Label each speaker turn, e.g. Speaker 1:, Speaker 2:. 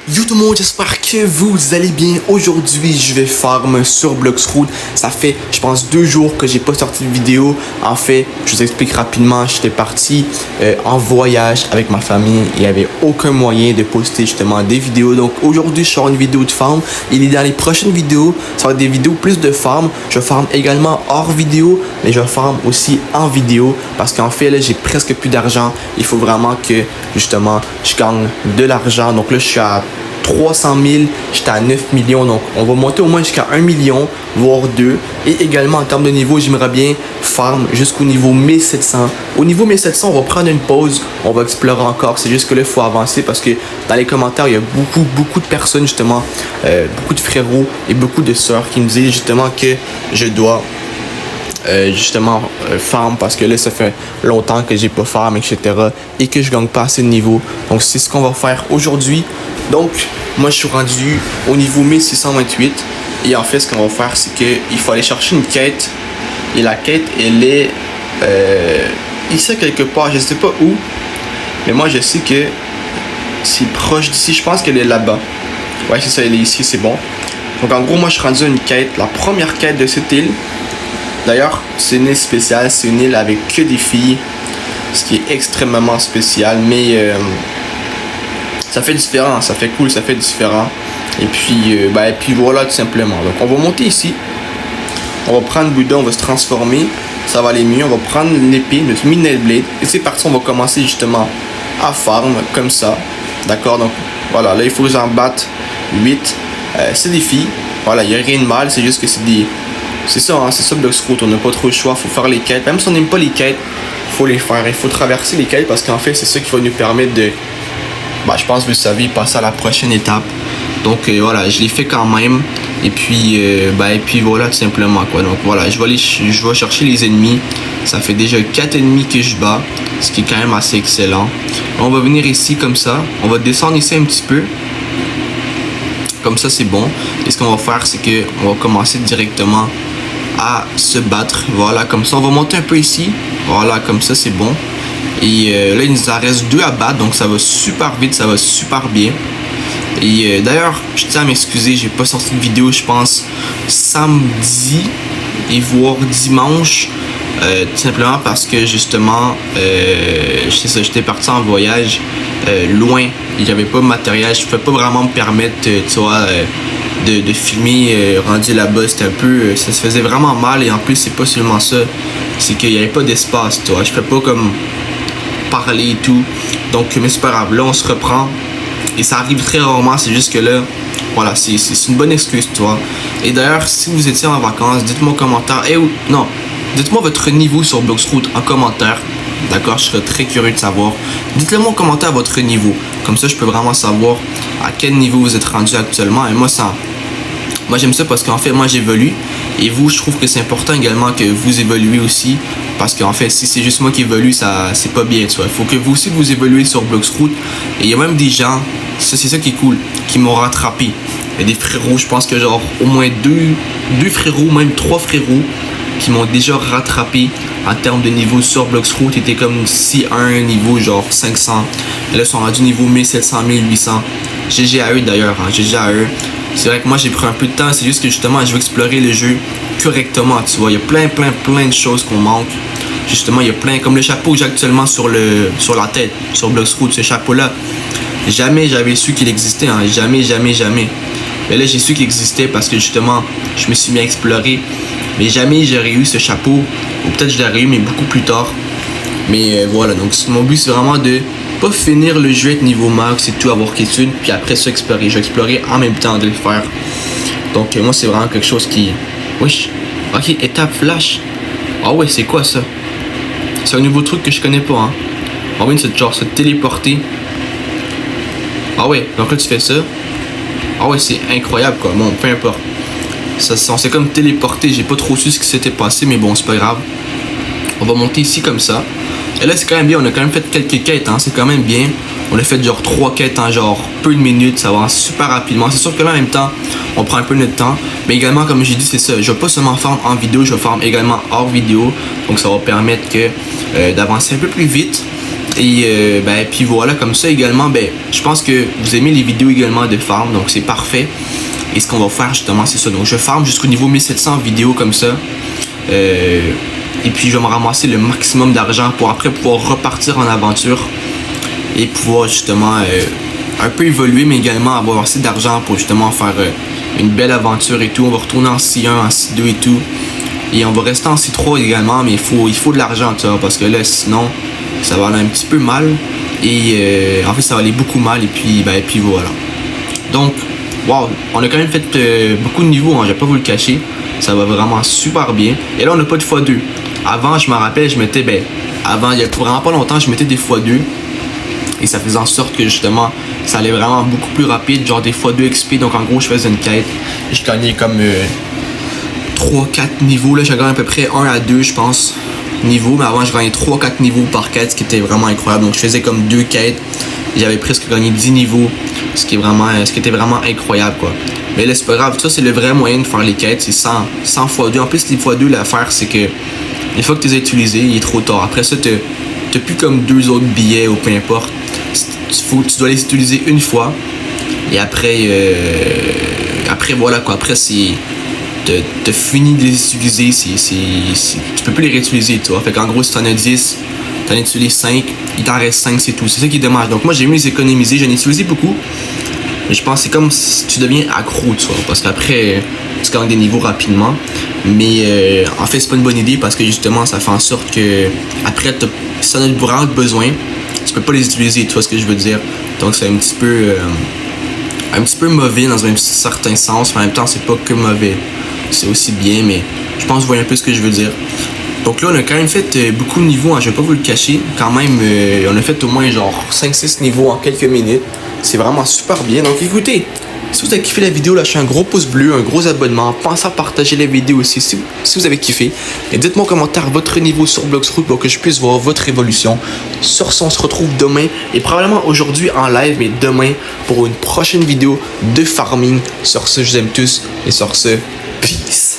Speaker 1: Yo tout le monde, j'espère que vous allez bien. Aujourd'hui, je vais farm sur Bloxroot. Ça fait, je pense, 2 jours que j'ai pas sorti de vidéo. En fait, je vous explique rapidement. J'étais parti en voyage avec ma famille. Il n'y avait aucun moyen de poster justement des vidéos. Donc aujourd'hui, je sors une vidéo de farm. Et dans les prochaines vidéos, ça va être des vidéos plus de farm. Je farm également hors vidéo, mais je farm aussi en vidéo. Parce qu'en fait, là, j'ai presque plus d'argent. Il faut vraiment que, justement, je gagne de l'argent. Donc là, je suis à 300 000, j'étais à 9 millions, donc on va monter au moins jusqu'à 1 million, voire 2. Et également en termes de niveau, j'aimerais bien farm jusqu'au niveau 1700. Au niveau 1700, on va prendre une pause, on va explorer encore. C'est juste que là, il faut avancer parce que dans les commentaires, il y a beaucoup de personnes justement, beaucoup de frérots et beaucoup de sœurs qui me disent justement que je dois farm parce que là ça fait longtemps que j'ai pas farm, etc. et que je gagne pas assez de niveau. Donc c'est ce qu'on va faire aujourd'hui. Donc moi je suis rendu au niveau 1628 et en fait ce qu'on va faire c'est que il faut aller chercher une quête et la quête elle est ici quelque part, je sais pas où, mais moi je sais que c'est proche d'ici, je pense qu'elle est là-bas. Ouais c'est ça, elle est ici, c'est bon. Donc en gros moi je suis rendu à une quête, la première quête de cette île. D'ailleurs, c'est une île spéciale, c'est une île avec que des filles, ce qui est extrêmement spécial, mais ça fait différent, ça fait cool, ça fait différent. Et puis voilà tout simplement. Donc on va monter ici, on va prendre Bouddha, on va se transformer, ça va aller mieux, on va prendre l'épée, notre Midnight Blade, et c'est parti, on va commencer justement à farm comme ça, d'accord. Donc voilà, là il faut que j'en batte 8, c'est des filles, voilà, il n'y a rien de mal, c'est juste que c'est des... C'est ça, hein, c'est ça Bloxroot, on n'a pas trop le choix, faut faire les quêtes. Même si on n'aime pas les quêtes, faut les faire. Il faut traverser les quêtes parce qu'en fait, c'est ça qui va nous permettre de, je pense que vous savez, passer à la prochaine étape. Donc voilà, je l'ai fait quand même. Et puis voilà, tout simplement quoi. Donc voilà, je vais chercher les ennemis. Ça fait déjà 4 ennemis que je bats, ce qui est quand même assez excellent. On va venir ici comme ça. On va descendre ici un petit peu. Comme ça, c'est bon. Et ce qu'on va faire, c'est que on va commencer directement à se battre. Voilà, comme ça, on va monter un peu ici. Voilà, comme ça, c'est bon. Et là, il nous en reste 2 à battre. Donc, ça va super vite, ça va super bien. Et d'ailleurs, je tiens à m'excuser, j'ai pas sorti de vidéo, je pense, samedi et voire dimanche. Tout simplement parce que justement, j'étais parti en voyage loin. J'avais pas de matériel, je pouvais pas vraiment me permettre, tu vois, de filmer rendu là-bas. C'était un peu, ça se faisait vraiment mal. Et en plus, c'est pas seulement ça, c'est qu'il y avait pas d'espace, tu vois. Je peux pas comme parler et tout. Donc, mais c'est pas grave. Là, on se reprend. Et ça arrive très rarement. C'est juste que là, voilà, c'est une bonne excuse, tu vois. Et d'ailleurs, si vous étiez en vacances, dites-moi en commentaire. Non. Dites-moi votre niveau sur Bloxroot en commentaire. D'accord, je serais très curieux de savoir. Dites-le moi en commentaire votre niveau. Comme ça, je peux vraiment savoir à quel niveau vous êtes rendu actuellement. Et moi j'aime ça parce qu'en fait, moi j'évolue. Et vous, je trouve que c'est important également que vous évoluez aussi. Parce qu'en fait, si c'est juste moi qui évolue, ça c'est pas bien, tu vois. Il faut que vous aussi vous évoluez sur Bloxroot. Et il y a même des gens, c'est ça qui est cool, qui m'ont rattrapé. Il y a des frérots, je pense que genre au moins deux frérots, même 3 frérots qui m'ont déjà rattrapé en termes de niveau sur Bloxroot. Était comme si à un niveau genre 500. Et là, ils sont rendus niveau 1700, 1800. GG à eux d'ailleurs, hein, GG à eux. C'est vrai que moi j'ai pris un peu de temps, c'est juste que justement je veux explorer le jeu correctement, tu vois. Il y a plein de choses qu'on manque. Justement, il y a plein, comme le chapeau que j'ai actuellement sur la tête, sur Bloxroot, ce chapeau-là. Jamais j'avais su qu'il existait, hein. Jamais. Mais là, j'ai su qu'il existait parce que justement, je me suis mis à explorer. Mais jamais j'aurais eu ce chapeau. Ou peut-être je l'aurais eu, mais beaucoup plus tard. Mais voilà, donc mon but, c'est vraiment de pas finir le jeu avec niveau max et tout, avoir quelque puis après ça, explorer. Je vais explorer en même temps de le faire. Donc moi, c'est vraiment quelque chose qui... Wesh. Ok, étape flash. Ah ouais, c'est quoi ça? C'est un nouveau truc que je connais pas, hein. Ah oui, c'est genre se téléporter. Ah ouais, donc là, tu fais ça. Ah ouais, c'est incroyable, quoi. Bon, peu importe. On s'est comme téléporté, j'ai pas trop su ce qui s'était passé, mais bon, c'est pas grave. On va monter ici comme ça. Et là, c'est quand même bien, on a quand même fait quelques quêtes, hein, c'est quand même bien. On a fait genre 3 quêtes en genre peu de minutes, ça avance super rapidement. C'est sûr que là, en même temps, on prend un peu notre temps. Mais également, comme j'ai dit, c'est ça. Je vais pas seulement farm en vidéo, je vais farm également hors vidéo. Donc, ça va permettre d'avancer un peu plus vite. Et puis voilà, comme ça également, je pense que vous aimez les vidéos également de farm, donc c'est parfait. Et ce qu'on va faire justement, c'est ça. Donc je farm jusqu'au niveau 1700 vidéos comme ça. Et puis je vais me ramasser le maximum d'argent pour après pouvoir repartir en aventure. Et pouvoir justement un peu évoluer, mais également avoir assez d'argent pour justement faire une belle aventure et tout. On va retourner en C1, en C2 et tout. Et on va rester en C3 également, mais il faut de l'argent, tu vois, parce que là, sinon, ça va aller un petit peu mal. Et en fait, ça va aller beaucoup mal. Et puis voilà. Donc, wow, on a quand même fait beaucoup de niveaux, hein, je vais pas vous le cacher. Ça va vraiment super bien. Et là, on n'a pas de x2. Avant, je me rappelle, je mettais, avant, il y a vraiment pas longtemps, je mettais des x2. Et ça faisait en sorte que justement, ça allait vraiment beaucoup plus rapide, genre des x2 XP. Donc en gros, je faisais une quête. Je gagnais comme 3-4 niveaux. Là, j'ai gagné à peu près 1 à 2, je pense, niveaux. Mais avant, je gagnais 3-4 niveaux par quête, ce qui était vraiment incroyable. Donc je faisais comme 2 quêtes. J'avais presque gagné 10 niveaux, ce qui était vraiment incroyable, quoi. Mais là, c'est pas grave. Ça, c'est le vrai moyen de faire les quêtes. C'est 100 x2. En plus, les x2, l'affaire, c'est que une fois que tu les as utilisés, il est trop tard. Après ça, t'as plus comme 2 autres billets ou peu importe. Tu dois les utiliser une fois. Et après, voilà quoi. Après, t'as fini de les utiliser. Tu peux plus les réutiliser, tu vois. Fait qu'en gros, si t'en as 10, t'en utilises 5, il t'en reste 5, c'est tout. C'est ça qui est dommage. Donc moi, j'ai mis les économiser. J'en ai utilisé beaucoup. Mais je pense que c'est comme si tu deviens accro, tu vois. Parce qu'après, tu gagnes des niveaux rapidement. Mais en fait, c'est pas une bonne idée parce que justement, ça fait en sorte que après, si t'en as vraiment besoin, tu peux pas les utiliser, tu vois ce que je veux dire. Donc c'est un petit peu mauvais dans un certain sens, mais en même temps c'est pas que mauvais, c'est aussi bien, mais je pense que vous voyez un peu ce que je veux dire. Donc là on a quand même fait beaucoup de niveaux, hein, je vais pas vous le cacher, quand même on a fait au moins genre 5-6 niveaux en quelques minutes, c'est vraiment super bien. Donc écoutez, si vous avez kiffé la vidéo, lâchez un gros pouce bleu, un gros abonnement. Pensez à partager la vidéo aussi si vous avez kiffé. Et dites-moi en commentaire votre niveau sur Bloxroute pour que je puisse voir votre évolution. Sur ce, on se retrouve demain et probablement aujourd'hui en live, mais demain pour une prochaine vidéo de farming. Sur ce, je vous aime tous et sur ce, peace.